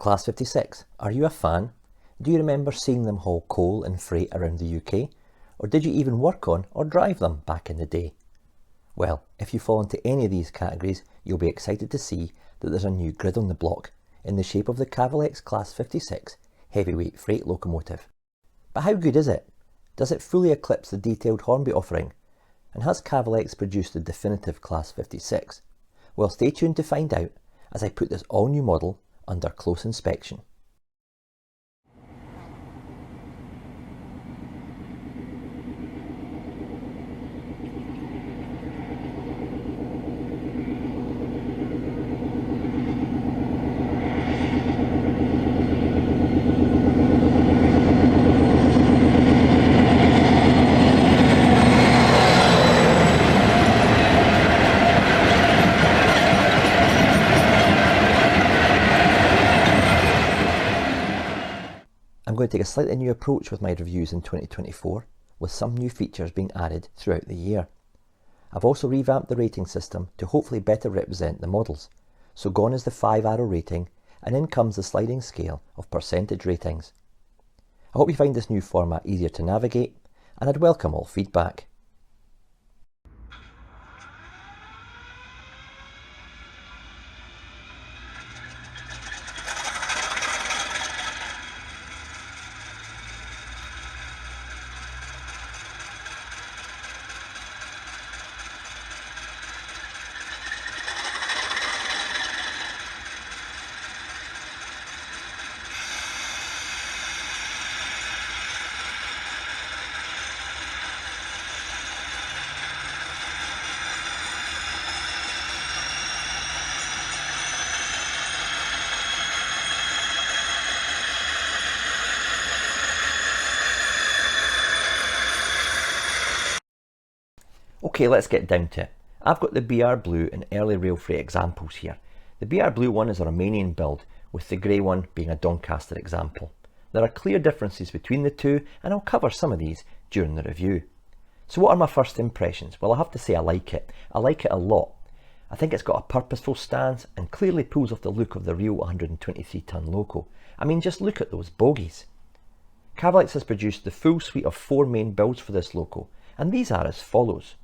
Class 56, are you a fan? Do you remember seeing them haul coal and freight around the UK? Or did you even work on or drive them back in the day? Well, if you fall into any of these categories, you'll be excited to see that there's a new grid on the block in the shape of the Cavalex Class 56 heavyweight freight locomotive. But how good is it? Does it fully eclipse the detailed Hornby offering? And has Cavalex produced the definitive Class 56? Well, stay tuned to find out as I put this all new model under close inspection. I'm going to take a slightly new approach with my reviews in 2024, with some new features being added throughout the year. I've also revamped the rating system to hopefully better represent the models. So gone is the 5-arrow rating, and in comes the sliding scale of percentage ratings. I hope you find this new format easier to navigate, and I'd welcome all feedback. Okay, let's get down to it. I've got the BR Blue and early rail freight examples here. The BR Blue one is a Romanian build, with the grey one being a Doncaster example. There are clear differences between the two, and I'll cover some of these during the review. So what are my first impressions? Well, I have to say I like it. I like it a lot. I think it's got a purposeful stance and clearly pulls off the look of the real 123-ton Locco. I mean, just look at those bogies. Cavalex has produced the full suite of 4 main builds for this Locco, and these are as follows.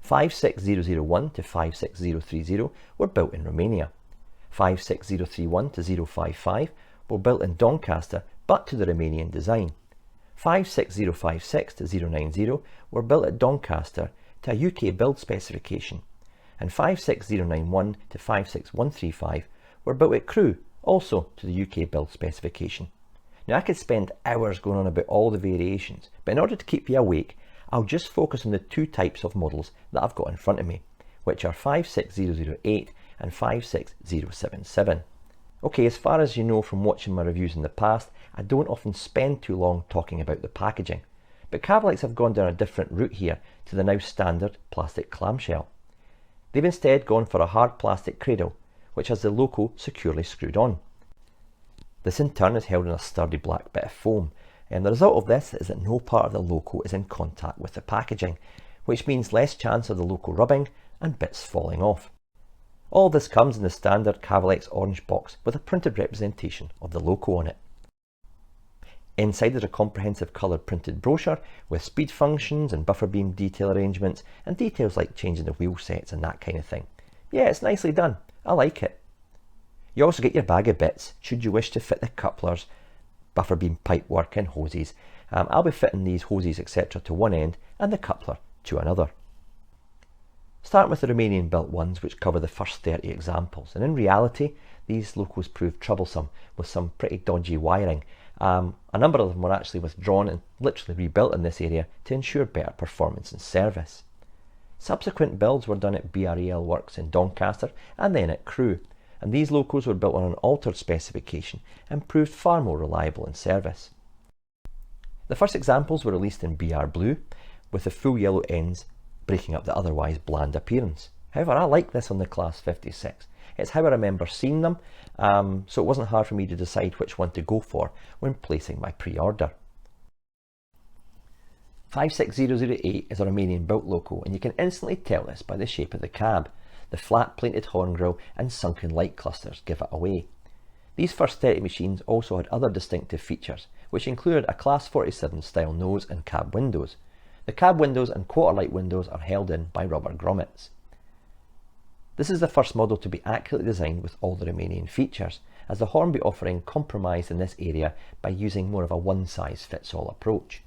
56001 to 56030 were built in Romania. 56031 to 055 were built in Doncaster but to the Romanian design. 56056 to 090 were built at Doncaster to a UK build specification. And 56091 to 56135 were built at Crewe, also to the UK build specification. Now I could spend hours going on about all the variations, but in order to keep you awake, I'll just focus on the 2 types of models that I've got in front of me, which are 56008 and 56077. Okay, as far as you know from watching my reviews in the past, I don't often spend too long talking about the packaging, but Cavalex have gone down a different route here to the now standard plastic clamshell. They've instead gone for a hard plastic cradle, which has the Locco securely screwed on. This in turn is held in a sturdy black bit of foam, and the result of this is that no part of the Locco is in contact with the packaging, which means less chance of the Locco rubbing and bits falling off. All this comes in the standard Cavalex orange box with a printed representation of the Locco on it. Inside there's a comprehensive coloured printed brochure with speed functions and buffer beam detail arrangements and details like changing the wheel sets and that kind of thing. Yeah, it's nicely done. I like it. You also get your bag of bits should you wish to fit the couplers, buffer beam pipe work and hoses. I'll be fitting these hoses etc. to one end and the coupler to another. Starting with the Romanian built ones, which cover the first 30 examples, and in reality these Loccos proved troublesome with some pretty dodgy wiring. A number of them were actually withdrawn and literally rebuilt in this area to ensure better performance and service. Subsequent builds were done at BREL Works in Doncaster and then at Crewe, and these Loccos were built on an altered specification and proved far more reliable in service. The first examples were released in BR Blue, with the full yellow ends breaking up the otherwise bland appearance. However, I like this on the Class 56. It's how I remember seeing them, so it wasn't hard for me to decide which one to go for when placing my pre-order. 56008 is a Romanian built Locco, and you can instantly tell this by the shape of the cab. The flat plated horn grille and sunken light clusters give it away. These first 30 machines also had other distinctive features, which included a Class 47 style nose and cab windows. The cab windows and quarter-light windows are held in by rubber grommets. This is the first model to be accurately designed with all the remaining features, as the Hornby offering compromised in this area by using more of a one-size-fits-all approach.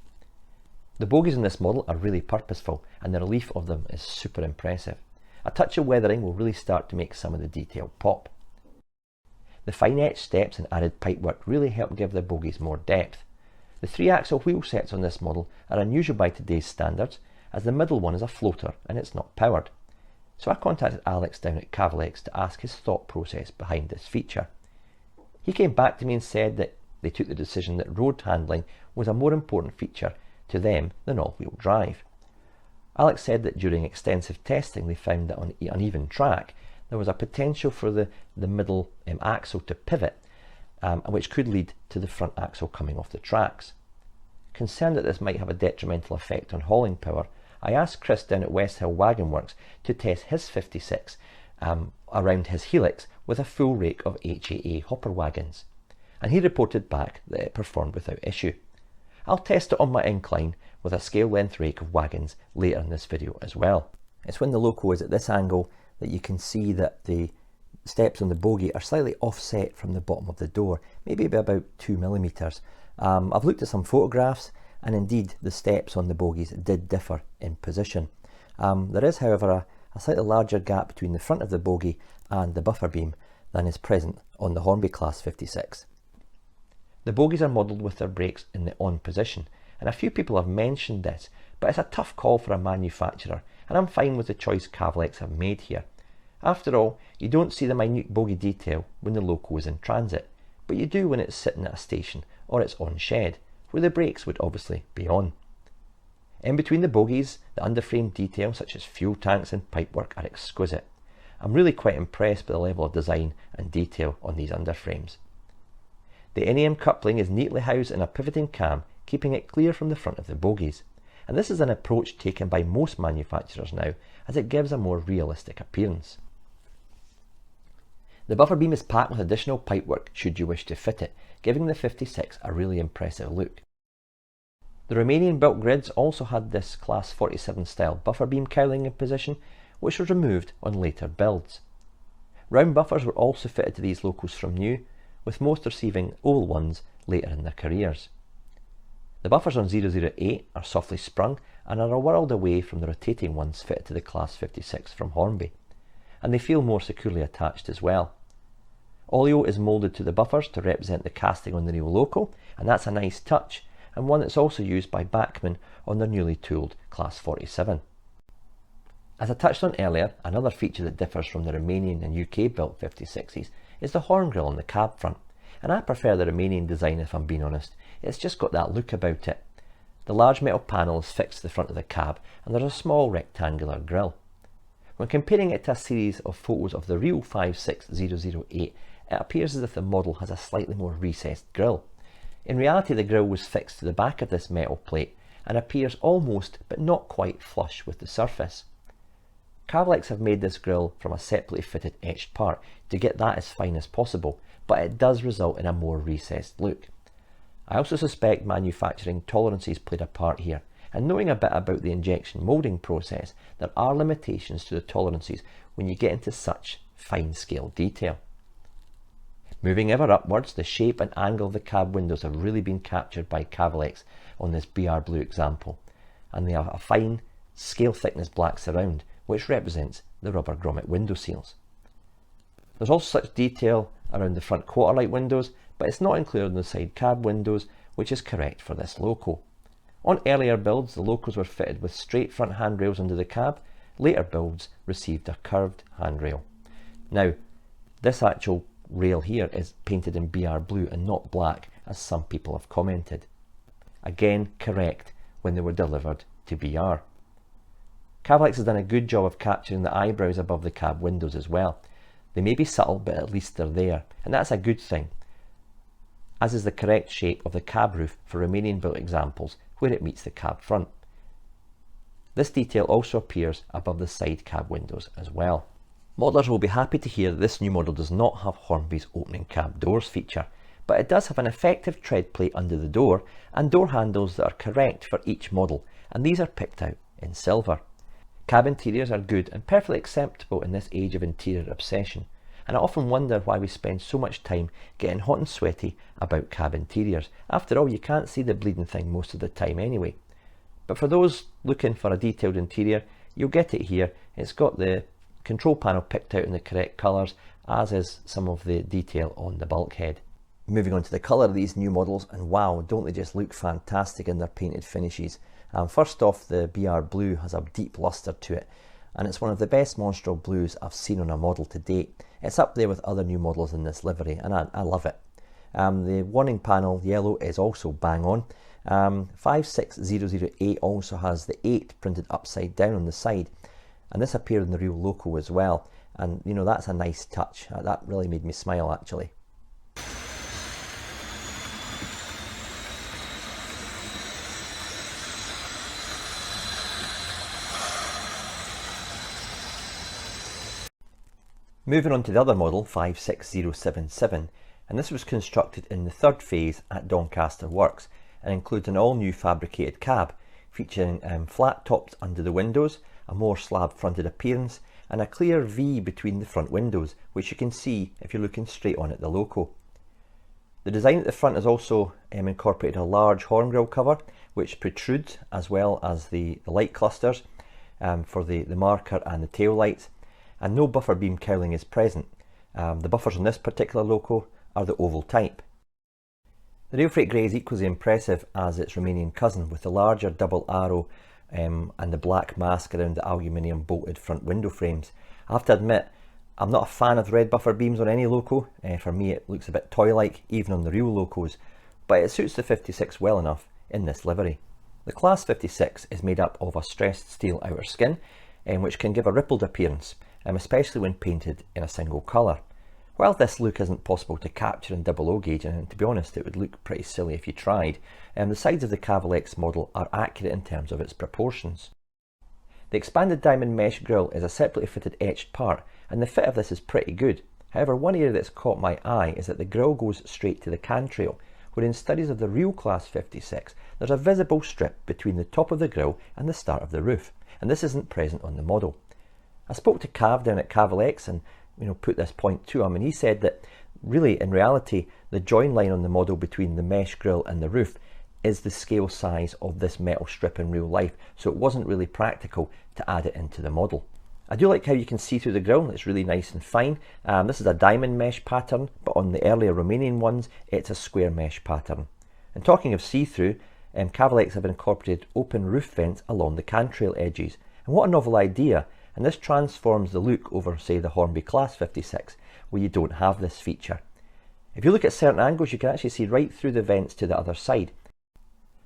The bogies in this model are really purposeful, and the relief of them is super impressive. A touch of weathering will really start to make some of the detail pop. The fine etched steps and added pipework really help give the bogies more depth. The 3-axle wheel sets on this model are unusual by today's standards, as the middle one is a floater and it's not powered. So I contacted Alex down at Cavalex to ask his thought process behind this feature. He came back to me and said that they took the decision that road handling was a more important feature to them than all-wheel drive. Alex said that during extensive testing they found that on uneven track there was a potential for the middle axle to pivot, which could lead to the front axle coming off the tracks. Concerned that this might have a detrimental effect on hauling power, I asked Chris down at West Hill Wagon Works to test his 56 around his Helix with a full rake of HAA hopper wagons, and he reported back that it performed without issue. I'll test it on my incline with a scale length rake of wagons later in this video as well. It's when the Locco is at this angle that you can see that the steps on the bogie are slightly offset from the bottom of the door, maybe by about 2mm. I've looked at some photographs, and indeed the steps on the bogies did differ in position. There is, however, a slightly larger gap between the front of the bogie and the buffer beam than is present on the Hornby Class 56. The bogies are modelled with their brakes in the on position, and a few people have mentioned this, but it's a tough call for a manufacturer, and I'm fine with the choice Cavalex have made here. After all, you don't see the minute bogie detail when the Locco is in transit, but you do when it's sitting at a station or it's on shed, where the brakes would obviously be on. In between the bogies, the underframe detail such as fuel tanks and pipework are exquisite. I'm really quite impressed by the level of design and detail on these underframes. The NAM coupling is neatly housed in a pivoting cam, keeping it clear from the front of the bogies. And this is an approach taken by most manufacturers now, as it gives a more realistic appearance. The buffer beam is packed with additional pipework should you wish to fit it, giving the 56 a really impressive look. The remaining built grids also had this Class 47 style buffer beam cowling in position, which was removed on later builds. Round buffers were also fitted to these Loccos from new, with most receiving oval ones later in their careers. The buffers on 008 are softly sprung and are a world away from the rotating ones fitted to the Class 56 from Hornby, and they feel more securely attached as well. Oleo is moulded to the buffers to represent the casting on the new Locco, and that's a nice touch, and one that's also used by Bachmann on their newly tooled Class 47. As I touched on earlier, another feature that differs from the Romanian and UK built 56s is the horn grille on the cab front, and I prefer the Romanian design if I'm being honest. It's just got that look about it. The large metal panel is fixed to the front of the cab, and there's a small rectangular grille. When comparing it to a series of photos of the real 56008, it appears as if the model has a slightly more recessed grille. In reality, the grille was fixed to the back of this metal plate and appears almost but not quite flush with the surface. Cavalex have made this grille from a separately fitted etched part to get that as fine as possible, but it does result in a more recessed look. I also suspect manufacturing tolerances played a part here, and knowing a bit about the injection moulding process, there are limitations to the tolerances when you get into such fine scale detail. Moving ever upwards, the shape and angle of the cab windows have really been captured by Cavalex on this BR Blue example, and they have a fine scale thickness black surround, which represents the rubber grommet window seals. There's also such detail around the front quarter light windows, but it's not included in the side cab windows, which is correct for this Locco. On earlier builds, the Loccos were fitted with straight front handrails under the cab. Later builds received a curved handrail. Now, this actual rail here is painted in BR Blue and not black, as some people have commented. Again, correct when they were delivered to BR. Cavalex has done a good job of capturing the eyebrows above the cab windows as well. They may be subtle, but at least they're there, and that's a good thing, as is the correct shape of the cab roof for Romanian built examples where it meets the cab front. This detail also appears above the side cab windows as well. Modelers will be happy to hear that this new model does not have Hornby's opening cab doors feature, but it does have an effective tread plate under the door and door handles that are correct for each model, and these are picked out in silver. Cab interiors are good and perfectly acceptable in this age of interior obsession, and I often wonder why we spend so much time getting hot and sweaty about cab interiors. After all, you can't see the bleeding thing most of the time anyway. But for those looking for a detailed interior, you'll get it here. It's got the control panel picked out in the correct colours, as is some of the detail on the bulkhead. Moving on to the colour of these new models, and wow, don't they just look fantastic in their painted finishes. First off, the BR Blue has a deep lustre to it, and it's one of the best Monstral blues I've seen on a model to date. It's up there with other new models in this livery, and I love it. The warning panel yellow is also bang on. 56008 also has the 8 printed upside down on the side, and this appeared in the real Locco as well, and you know, that's a nice touch. That really made me smile actually. Moving on to the other model, 56077, and this was constructed in the third phase at Doncaster Works and includes an all-new fabricated cab featuring flat tops under the windows, a more slab-fronted appearance, and a clear V between the front windows, which you can see if you're looking straight on at the Locco. The design at the front has also incorporated a large horn grille cover which protrudes, as well as the light clusters for the marker and the tail lights. And no buffer beam cowling is present. The buffers on this particular Locco are the oval type. The Rail Freight Grey is equally impressive as its Romanian cousin, with the larger double arrow and the black mask around the aluminium bolted front window frames. I have to admit, I'm not a fan of the red buffer beams on any Locco. For me it looks a bit toy-like, even on the real Loccos, but it suits the 56 well enough in this livery. The Class 56 is made up of a stressed steel outer skin, which can give a rippled appearance, especially when painted in a single colour. While this look isn't possible to capture in 00 gauge, and to be honest it would look pretty silly if you tried, the sides of the Cavalex model are accurate in terms of its proportions. The expanded diamond mesh grille is a separately fitted etched part, and the fit of this is pretty good. However, one area that's caught my eye is that the grille goes straight to the cantrail, where in studies of the real Class 56 there's a visible strip between the top of the grille and the start of the roof, and this isn't present on the model. I spoke to Cav down at Cavalex and put this point to him, and he said that really in reality the join line on the model between the mesh grille and the roof is the scale size of this metal strip in real life, so it wasn't really practical to add it into the model. I do like how you can see through the grille. It's really nice and fine. This is a diamond mesh pattern, but on the earlier Romanian ones it's a square mesh pattern. And talking of see-through, Cavalex have incorporated open roof vents along the cantrail edges, and what a novel idea. And this transforms the look over, say, the Hornby Class 56, where you don't have this feature. If you look at certain angles, you can actually see right through the vents to the other side.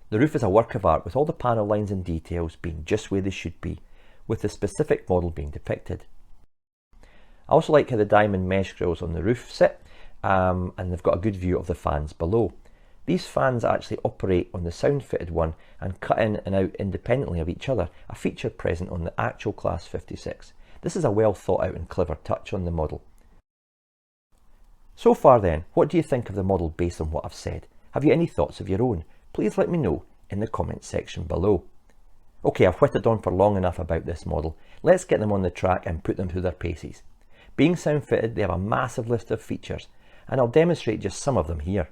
The roof is a work of art, with all the panel lines and details being just where they should be, with the specific model being depicted. I also like how the diamond mesh grills on the roof sit, and they've got a good view of the fans below. These fans actually operate on the sound fitted one and cut in and out independently of each other, a feature present on the actual Class 56. This is a well thought out and clever touch on the model. So far then, what do you think of the model based on what I've said? Have you any thoughts of your own? Please let me know in the comments section below. Okay, I've whittled on for long enough about this model. Let's get them on the track and put them through their paces. Being sound fitted, they have a massive list of features, and I'll demonstrate just some of them here.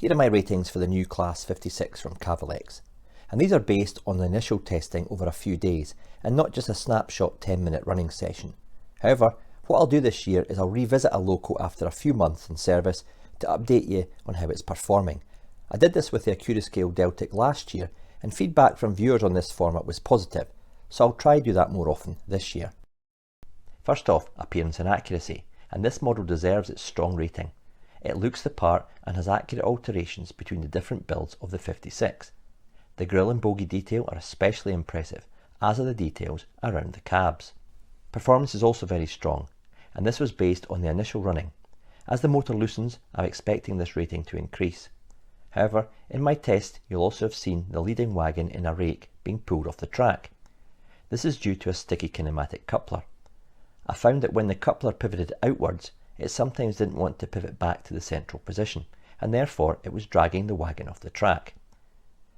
Here are my ratings for the new Class 56 from Cavalex, and these are based on the initial testing over a few days and not just a snapshot 10-minute running session. However, what I'll do this year is I'll revisit a Locco after a few months in service to update you on how it's performing. I did this with the Accurascale Deltic last year, and feedback from viewers on this format was positive, so I'll try to do that more often this year. First off, appearance and accuracy, and this model deserves its strong rating. It looks the part and has accurate alterations between the different builds of the 56. The grille and bogie detail are especially impressive, as are the details around the cabs. Performance is also very strong, and this was based on the initial running. As the motor loosens, I'm expecting this rating to increase. However, in my test you'll also have seen the leading wagon in a rake being pulled off the track. This is due to a sticky kinematic coupler. I found that when the coupler pivoted outwards, it sometimes didn't want to pivot back to the central position, and therefore it was dragging the wagon off the track.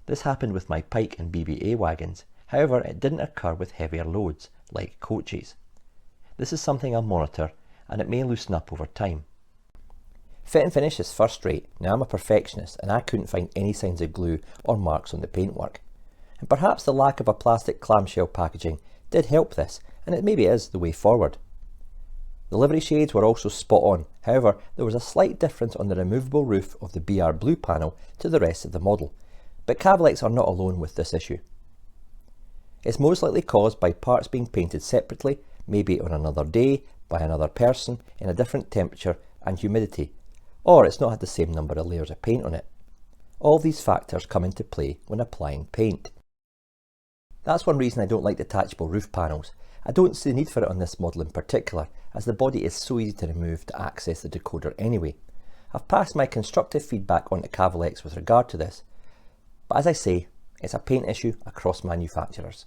This happened with my Pike and BBA wagons, however it didn't occur with heavier loads, like coaches. This is something I'll monitor, and it may loosen up over time. Fit and finish is first rate. Now I'm a perfectionist and I couldn't find any signs of glue or marks on the paintwork. And perhaps the lack of a plastic clamshell packaging did help this, and it maybe is the way forward. The livery shades were also spot on, however there was a slight difference on the removable roof of the BR Blue panel to the rest of the model, but Cavalex are not alone with this issue. It's most likely caused by parts being painted separately, maybe on another day, by another person, in a different temperature and humidity, or it's not had the same number of layers of paint on it. All these factors come into play when applying paint. That's one reason I don't like detachable roof panels. I don't see the need for it on this model in particular, as the body is so easy to remove to access the decoder anyway. I've passed my constructive feedback on to Cavalex with regard to this, but as I say, it's a paint issue across manufacturers.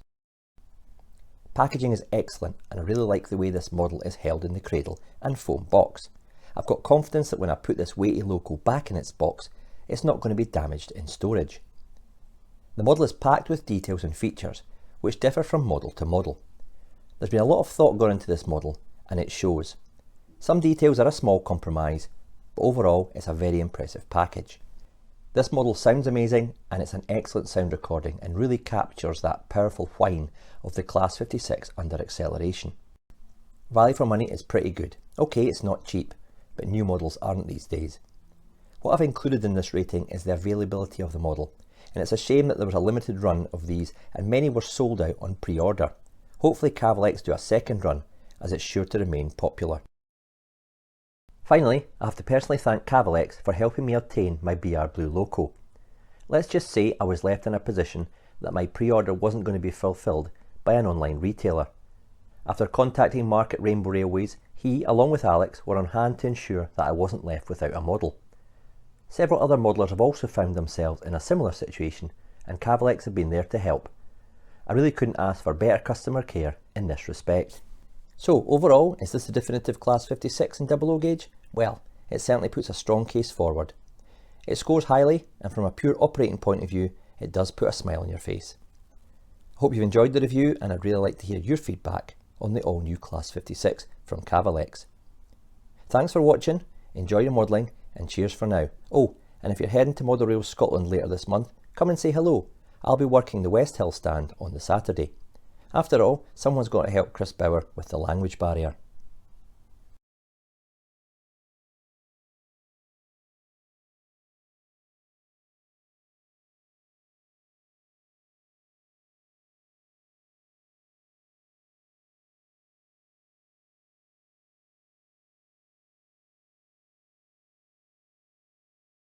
Packaging is excellent, and I really like the way this model is held in the cradle and foam box. I've got confidence that when I put this weighty Locco back in its box, it's not going to be damaged in storage. The model is packed with details and features, which differ from model to model. There's been a lot of thought gone into this model, and it shows. Some details are a small compromise, but overall it's a very impressive package. This model sounds amazing, and it's an excellent sound recording and really captures that powerful whine of the Class 56 under acceleration. Value for money is pretty good. Okay, it's not cheap, but new models aren't these days. What I've included in this rating is the availability of the model, and it's a shame that there was a limited run of these and many were sold out on pre-order. Hopefully Cavalex do a second run, as it's sure to remain popular. Finally, I have to personally thank Cavalex for helping me obtain my BR Blue Locco. Let's just say I was left in a position that my pre-order wasn't going to be fulfilled by an online retailer. After contacting Market Rainbow Railways, he, along with Alex, were on hand to ensure that I wasn't left without a model. Several other modelers have also found themselves in a similar situation, and Cavalex have been there to help. I really couldn't ask for better customer care in this respect. So overall, is this a definitive Class 56 in 00 gauge? Well, it certainly puts a strong case forward. It scores highly, and from a pure operating point of view, it does put a smile on your face. I hope you've enjoyed the review, and I'd really like to hear your feedback on the all new Class 56 from Cavalex. Thanks for watching, enjoy your modelling, and cheers for now. Oh, and if you're heading to Model Rail Scotland later this month, come and say hello. I'll be working the West Hill stand on the Saturday. After all, someone's got to help Chris Bauer with the language barrier.